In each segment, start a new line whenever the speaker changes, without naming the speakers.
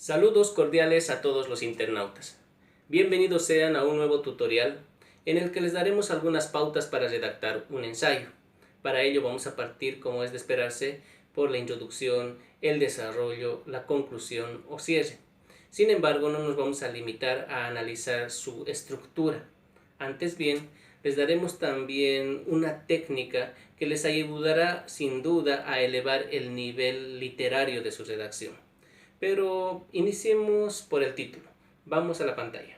Saludos cordiales a todos los internautas. Bienvenidos sean a un nuevo tutorial en el que les daremos algunas pautas para redactar un ensayo. Para ello vamos a partir, como es de esperarse, por la introducción, el desarrollo, la conclusión o cierre. Sin embargo, no nos vamos a limitar a analizar su estructura. Antes bien, les daremos también una técnica que les ayudará sin duda a elevar el nivel literario de su redacción. Pero iniciemos por el título. Vamos a la pantalla.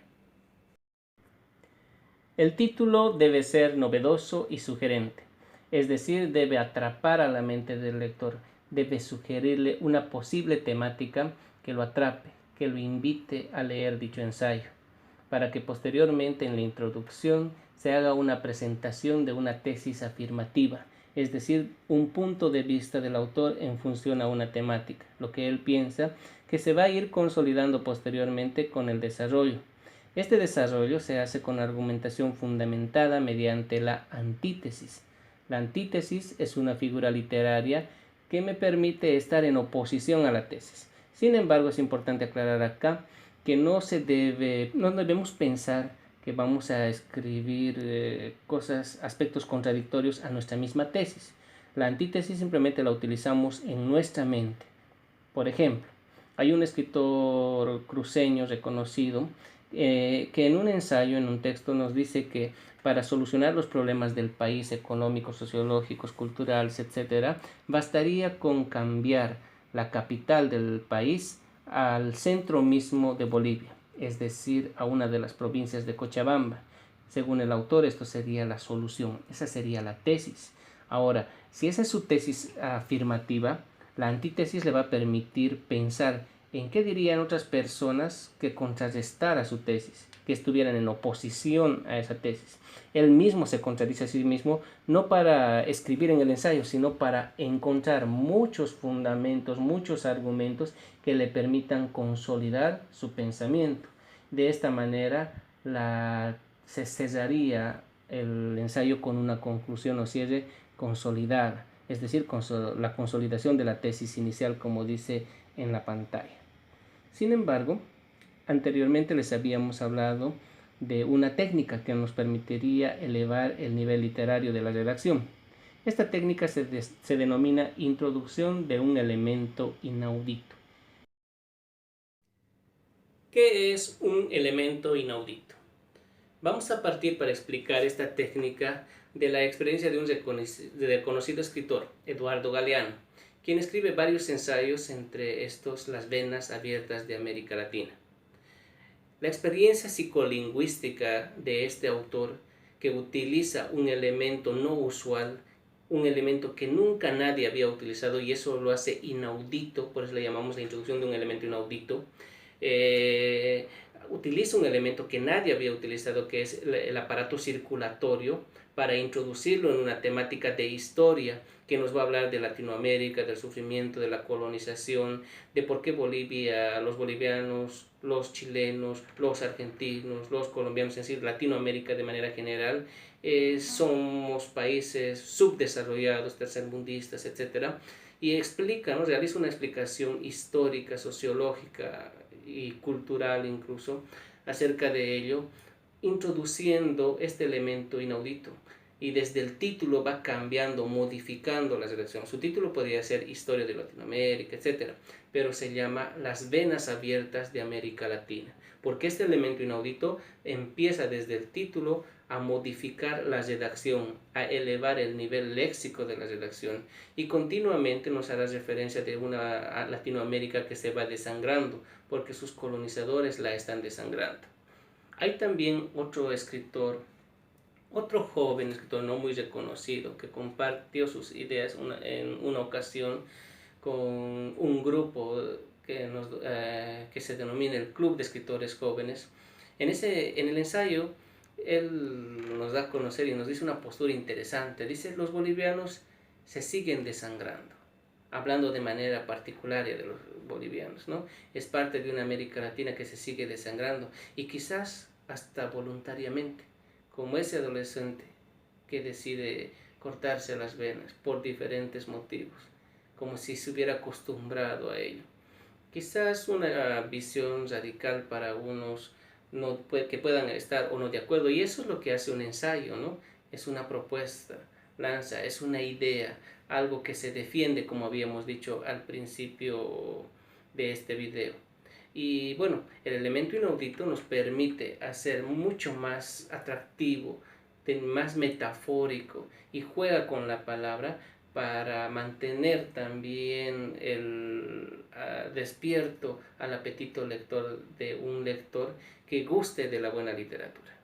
El título debe ser novedoso y sugerente, es decir, debe atrapar a la mente del lector, debe sugerirle una posible temática que lo atrape, que lo invite a leer dicho ensayo, para que posteriormente en la introducción se haga una presentación de una tesis afirmativa, es decir, un punto de vista del autor en función a una temática, lo que él piensa que se va a ir consolidando posteriormente con el desarrollo. Este desarrollo se hace con argumentación fundamentada mediante la antítesis. La antítesis es una figura literaria que me permite estar en oposición a la tesis. Sin embargo, es importante aclarar acá que no debemos pensar que vamos a escribir aspectos contradictorios a nuestra misma tesis. La antítesis simplemente la utilizamos en nuestra mente. Por ejemplo, hay un escritor cruceño reconocido que en un ensayo, en un texto, nos dice que para solucionar los problemas del país, económicos, sociológicos, culturales, etc., bastaría con cambiar la capital del país al centro mismo de Bolivia, es decir, a una de las provincias de Cochabamba. Según el autor, esto sería la solución, esa sería la tesis. Ahora, si esa es su tesis afirmativa, la antítesis le va a permitir pensar en qué dirían otras personas que contrarrestara su tesis, que estuvieran en oposición a esa tesis. Él mismo se contradice a sí mismo, no para escribir en el ensayo, sino para encontrar muchos fundamentos, muchos argumentos que le permitan consolidar su pensamiento. De esta manera se cerraría el ensayo con una conclusión o cierre consolidada, es decir, la consolidación de la tesis inicial, como dice en la pantalla. Sin embargo, anteriormente les habíamos hablado de una técnica que nos permitiría elevar el nivel literario de la redacción. Esta técnica se denomina introducción de un elemento inaudito. ¿Qué es un elemento inaudito? Vamos a partir para explicar esta técnica de la experiencia de un reconocido escritor, Eduardo Galeano, quien escribe varios ensayos, entre estos Las venas abiertas de América Latina. La experiencia psicolingüística de este autor, que utiliza un elemento no usual, un elemento que nunca nadie había utilizado, y eso lo hace inaudito, por eso le llamamos la introducción de un elemento inaudito, utiliza un elemento que nadie había utilizado, que es el aparato circulatorio, para introducirlo en una temática de historia que nos va a hablar de Latinoamérica, del sufrimiento, de la colonización, de por qué Bolivia, los bolivianos, los chilenos, los argentinos, los colombianos, es decir, Latinoamérica de manera general, somos países subdesarrollados, tercermundistas, etc. Y explica, ¿no? Realiza una explicación histórica, sociológica y cultural incluso acerca de ello, introduciendo este elemento inaudito. Y desde el título va cambiando, modificando la redacción. Su título podría ser Historia de Latinoamérica, etc. Pero se llama Las venas abiertas de América Latina. Porque este elemento inaudito empieza desde el título a modificar la redacción, a elevar el nivel léxico de la redacción, y continuamente nos hará referencia de una Latinoamérica que se va desangrando porque sus colonizadores la están desangrando. Hay también otro escritor, otro joven escritor no muy reconocido, que compartió sus ideas en una ocasión con un grupo que se denomina el Club de Escritores Jóvenes. En el ensayo, él nos da a conocer y nos dice una postura interesante. Dice: los bolivianos se siguen desangrando, hablando de manera particular de los bolivianos, ¿no? Es parte de una América Latina que se sigue desangrando, y quizás hasta voluntariamente, como ese adolescente que decide cortarse las venas por diferentes motivos, como si se hubiera acostumbrado a ello. Quizás una visión radical para unos que puedan estar o no de acuerdo, y eso es lo que hace un ensayo, ¿no? Es una propuesta, lanza, es una idea, algo que se defiende, como habíamos dicho al principio de este video. Y bueno, el elemento inaudito nos permite hacer mucho más atractivo, más metafórico, y juega con la palabra para mantener también despierto al apetito lector de un lector que guste de la buena literatura.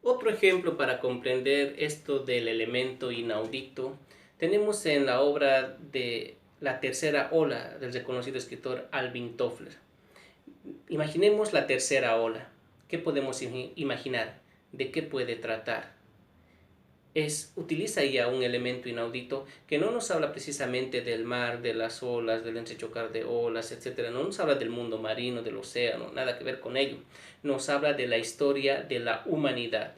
Otro ejemplo para comprender esto del elemento inaudito tenemos en la obra de La tercera ola del reconocido escritor Alvin Toffler. Imaginemos la tercera ola. ¿Qué podemos imaginar? ¿De qué puede tratar? Utiliza ya un elemento inaudito que no nos habla precisamente del mar, de las olas, del entrechocar de olas, etc. No nos habla del mundo marino, del océano, nada que ver con ello. Nos habla de la historia de la humanidad.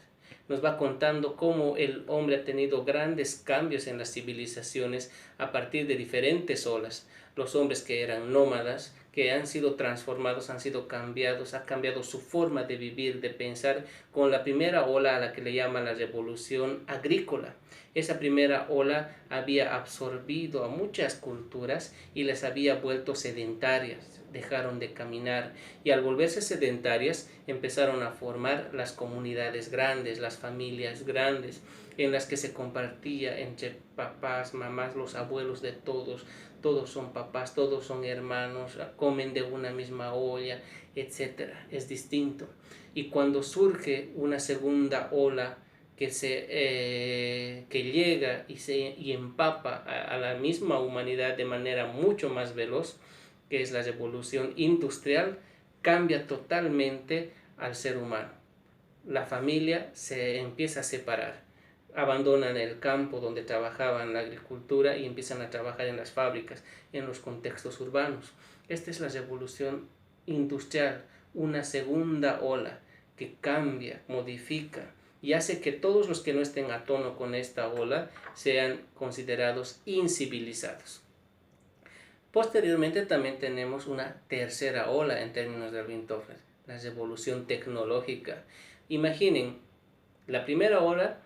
Nos va contando cómo el hombre ha tenido grandes cambios en las civilizaciones a partir de diferentes olas. Los hombres que eran nómadas, que han sido transformados, han sido cambiados, ha cambiado su forma de vivir, de pensar, con la primera ola a la que le llama la revolución agrícola. Esa primera ola había absorbido a muchas culturas y les había vuelto sedentarias, dejaron de caminar, y al volverse sedentarias empezaron a formar las comunidades grandes, las familias grandes, en las que se compartía entre papás, mamás, los abuelos de todos. Todos son papás, todos son hermanos, comen de una misma olla, etc. Es distinto. Y cuando surge una segunda ola que llega y empapa a la misma humanidad de manera mucho más veloz, que es la revolución industrial, cambia totalmente al ser humano. La familia se empieza a separar. Abandonan el campo donde trabajaban la agricultura y empiezan a trabajar en las fábricas, en los contextos urbanos. Esta es la revolución industrial, una segunda ola que cambia, modifica y hace que todos los que no estén a tono con esta ola sean considerados incivilizados. Posteriormente también tenemos una tercera ola en términos de Alvin Toffler, la revolución tecnológica. Imaginen, la primera ola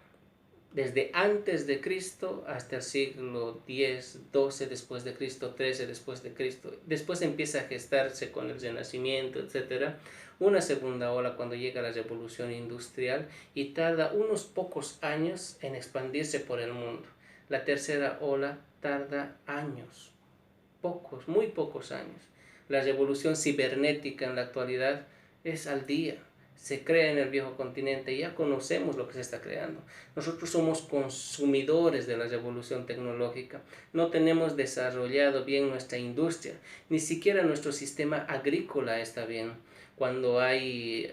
desde antes de Cristo hasta el siglo X, XII después de Cristo, XIII después de Cristo. Después empieza a gestarse con el Renacimiento, etc. Una segunda ola cuando llega la Revolución Industrial y tarda unos pocos años en expandirse por el mundo. La tercera ola tarda años, pocos, muy pocos años. La revolución cibernética en la actualidad es al día. Se crea en el viejo continente y ya conocemos lo que se está creando. Nosotros somos consumidores de la revolución tecnológica. No tenemos desarrollado bien nuestra industria. Ni siquiera nuestro sistema agrícola está bien. Cuando hay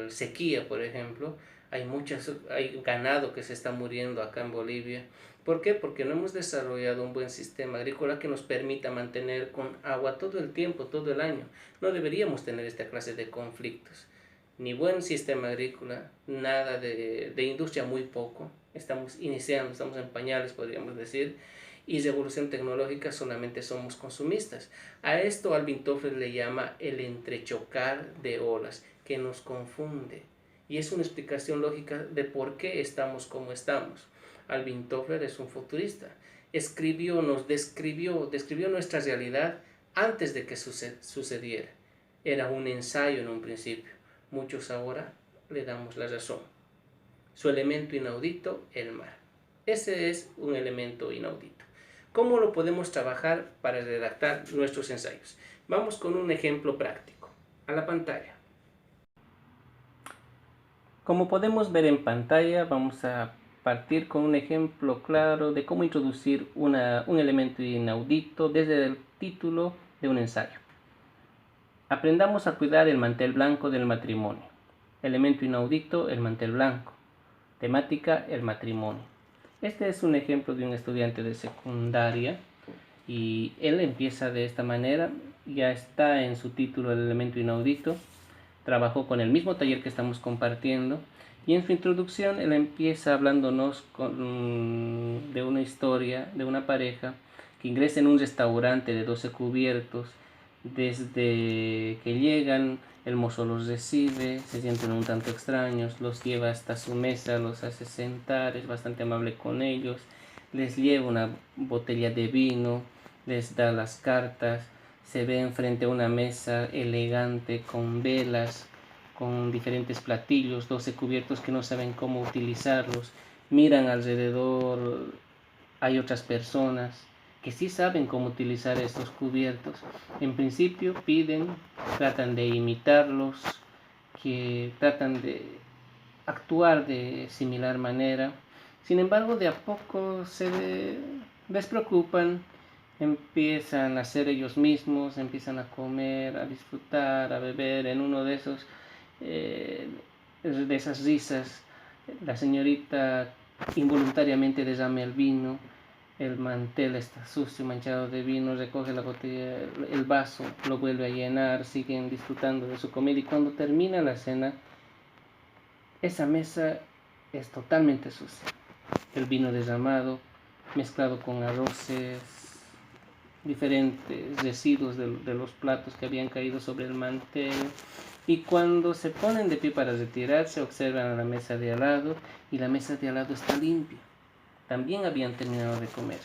sequía, por ejemplo, hay ganado que se está muriendo acá en Bolivia. ¿Por qué? Porque no hemos desarrollado un buen sistema agrícola que nos permita mantener con agua todo el tiempo, todo el año. No deberíamos tener esta clase de conflictos. Ni buen sistema agrícola, nada de industria, muy poco. Estamos iniciando, estamos en pañales, podríamos decir. Y revolución tecnológica, solamente somos consumistas. A esto Alvin Toffler le llama el entrechocar de olas, que nos confunde. Y es una explicación lógica de por qué estamos como estamos. Alvin Toffler es un futurista. Describió nuestra realidad antes de que sucediera. Era un ensayo en un principio. Muchos ahora le damos la razón. Su elemento inaudito, el mar. Ese es un elemento inaudito. ¿Cómo lo podemos trabajar para redactar nuestros ensayos? Vamos con un ejemplo práctico. A la pantalla. Como podemos ver en pantalla, vamos a partir con un ejemplo claro de cómo introducir un elemento inaudito desde el título de un ensayo. Aprendamos a cuidar el mantel blanco del matrimonio. Elemento inaudito, el mantel blanco. Temática, el matrimonio. Este es un ejemplo de un estudiante de secundaria y él empieza de esta manera. Ya está en su título el elemento inaudito. Trabajó con el mismo taller que estamos compartiendo y en su introducción él empieza hablándonos de una historia de una pareja que ingresa en un restaurante de 12 cubiertos Desde que llegan, el mozo los recibe, se sienten un tanto extraños, los lleva hasta su mesa, los hace sentar, es bastante amable con ellos, les lleva una botella de vino, les da las cartas, se ven frente a una mesa elegante con velas, con diferentes platillos, 12 cubiertos que no saben cómo utilizarlos, miran alrededor, hay otras personas que sí saben cómo utilizar estos cubiertos. En principio piden, tratan de imitarlos, que tratan de actuar de similar manera. Sin embargo, de a poco se despreocupan, empiezan a ser ellos mismos, empiezan a comer, a disfrutar, a beber. En uno de esas risas, la señorita involuntariamente derrama el vino, el mantel está sucio, manchado de vino, recoge la botella, el vaso, lo vuelve a llenar, siguen disfrutando de su comida y cuando termina la cena, esa mesa es totalmente sucia. El vino derramado, mezclado con arroces, diferentes residuos de los platos que habían caído sobre el mantel. Y cuando se ponen de pie para retirarse, observan a la mesa de al lado y la mesa de al lado está limpia. También habían terminado de comer.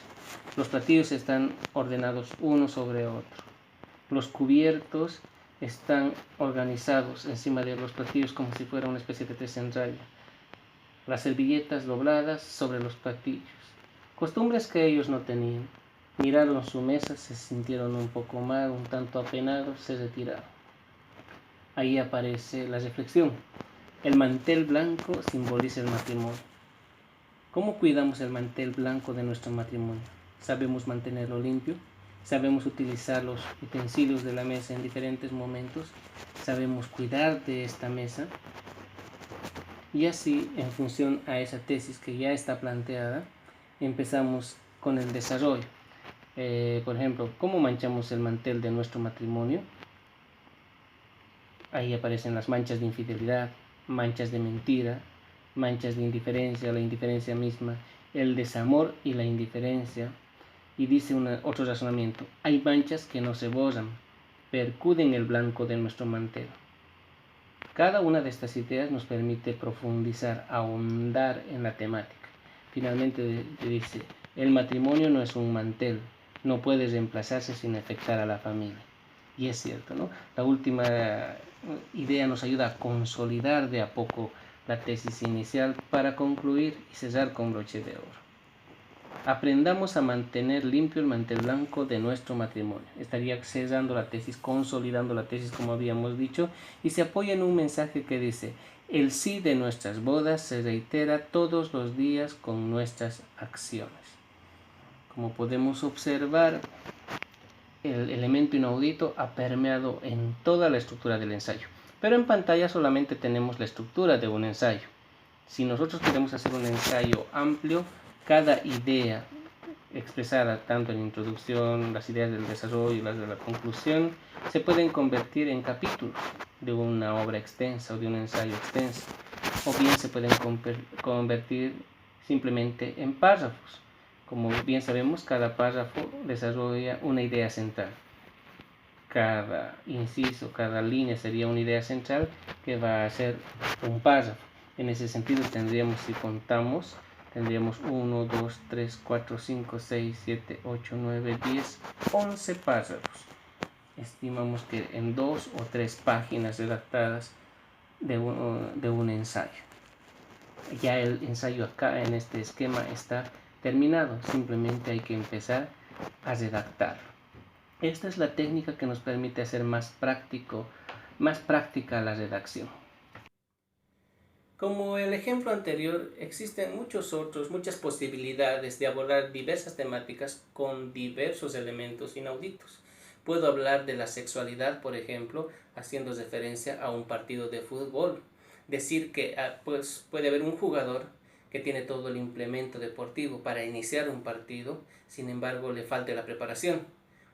Los platillos están ordenados uno sobre otro. Los cubiertos están organizados encima de los platillos como si fuera una especie de tres en raya. Las servilletas dobladas sobre los platillos. Costumbres que ellos no tenían. Miraron su mesa, se sintieron un poco mal, un tanto apenados, se retiraron. Ahí aparece la reflexión. El mantel blanco simboliza el matrimonio. ¿Cómo cuidamos el mantel blanco de nuestro matrimonio? ¿Sabemos mantenerlo limpio? ¿Sabemos utilizar los utensilios de la mesa en diferentes momentos? ¿Sabemos cuidar de esta mesa? Y así, en función a esa tesis que ya está planteada, empezamos con el desarrollo. Por ejemplo, ¿cómo manchamos el mantel de nuestro matrimonio? Ahí aparecen las manchas de infidelidad, manchas de mentira, manchas de indiferencia, la indiferencia misma, el desamor y la indiferencia. Y dice otro razonamiento, hay manchas que no se borran, percuden el blanco de nuestro mantel. Cada una de estas ideas nos permite profundizar, ahondar en la temática. Finalmente dice, el matrimonio no es un mantel, no puede reemplazarse sin afectar a la familia. Y es cierto, ¿no? La última idea nos ayuda a consolidar de a poco la tesis inicial para concluir y cerrar con broche de oro. Aprendamos a mantener limpio el mantel blanco de nuestro matrimonio. Estaría cerrando la tesis, consolidando la tesis como habíamos dicho, y se apoya en un mensaje que dice, el sí de nuestras bodas se reitera todos los días con nuestras acciones. Como podemos observar, el elemento inaudito ha permeado en toda la estructura del ensayo. Pero en pantalla solamente tenemos la estructura de un ensayo. Si nosotros queremos hacer un ensayo amplio, cada idea expresada tanto en la introducción, las ideas del desarrollo y las de la conclusión, se pueden convertir en capítulos de una obra extensa o de un ensayo extenso, o bien se pueden convertir simplemente en párrafos. Como bien sabemos, cada párrafo desarrolla una idea central. Cada inciso, cada línea sería una idea central que va a ser un párrafo. En ese sentido tendríamos, si contamos, tendríamos 1, 2, 3, 4, 5, 6, 7, 8, 9, 10, 11 párrafos. Estimamos que en 2 o 3 páginas redactadas de un ensayo. Ya el ensayo acá en este esquema está terminado, simplemente hay que empezar a redactar. Esta es la técnica que nos permite hacer más práctica la redacción. Como el ejemplo anterior, existen muchas posibilidades de abordar diversas temáticas con diversos elementos inauditos. Puedo hablar de la sexualidad, por ejemplo, haciendo referencia a un partido de fútbol. Decir que pues, puede haber un jugador que tiene todo el implemento deportivo para iniciar un partido, sin embargo le falta la preparación.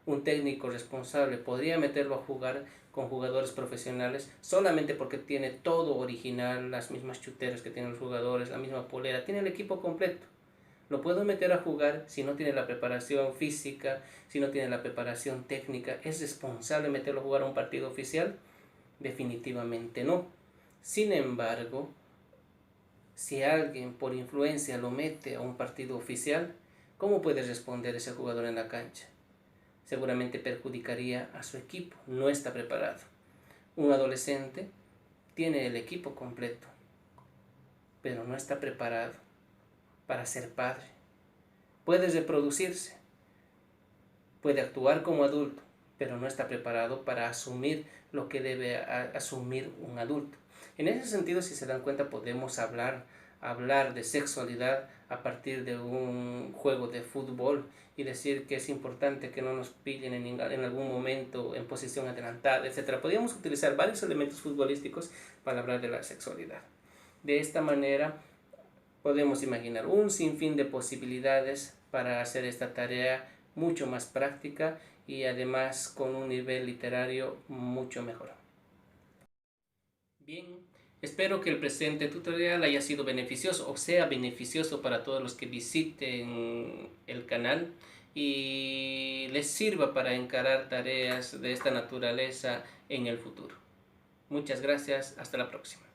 Un técnico responsable podría meterlo a jugar con jugadores profesionales solamente porque tiene todo original, las mismas chuteras que tienen los jugadores, la misma polera, tiene el equipo completo. Lo puedo meter a jugar si no tiene la preparación física, si no tiene la preparación técnica. ¿Es responsable meterlo a jugar a un partido oficial? Definitivamente no. Sin embargo, si alguien por influencia lo mete a un partido oficial, ¿cómo puede responder ese jugador en la cancha? Seguramente perjudicaría a su equipo, no está preparado. Un adolescente tiene el equipo completo, pero no está preparado para ser padre. Puede reproducirse, puede actuar como adulto, pero no está preparado para asumir lo que debe asumir un adulto. En ese sentido, si se dan cuenta, podemos hablar de sexualidad a partir de un juego de fútbol y decir que es importante que no nos pillen en algún momento en posición adelantada, etc. Podríamos utilizar varios elementos futbolísticos para hablar de la sexualidad. De esta manera podemos imaginar un sinfín de posibilidades para hacer esta tarea mucho más práctica y además con un nivel literario mucho mejor. Bien, espero que el presente tutorial haya sido beneficioso o sea beneficioso para todos los que visiten el canal y les sirva para encarar tareas de esta naturaleza en el futuro. Muchas gracias, hasta la próxima.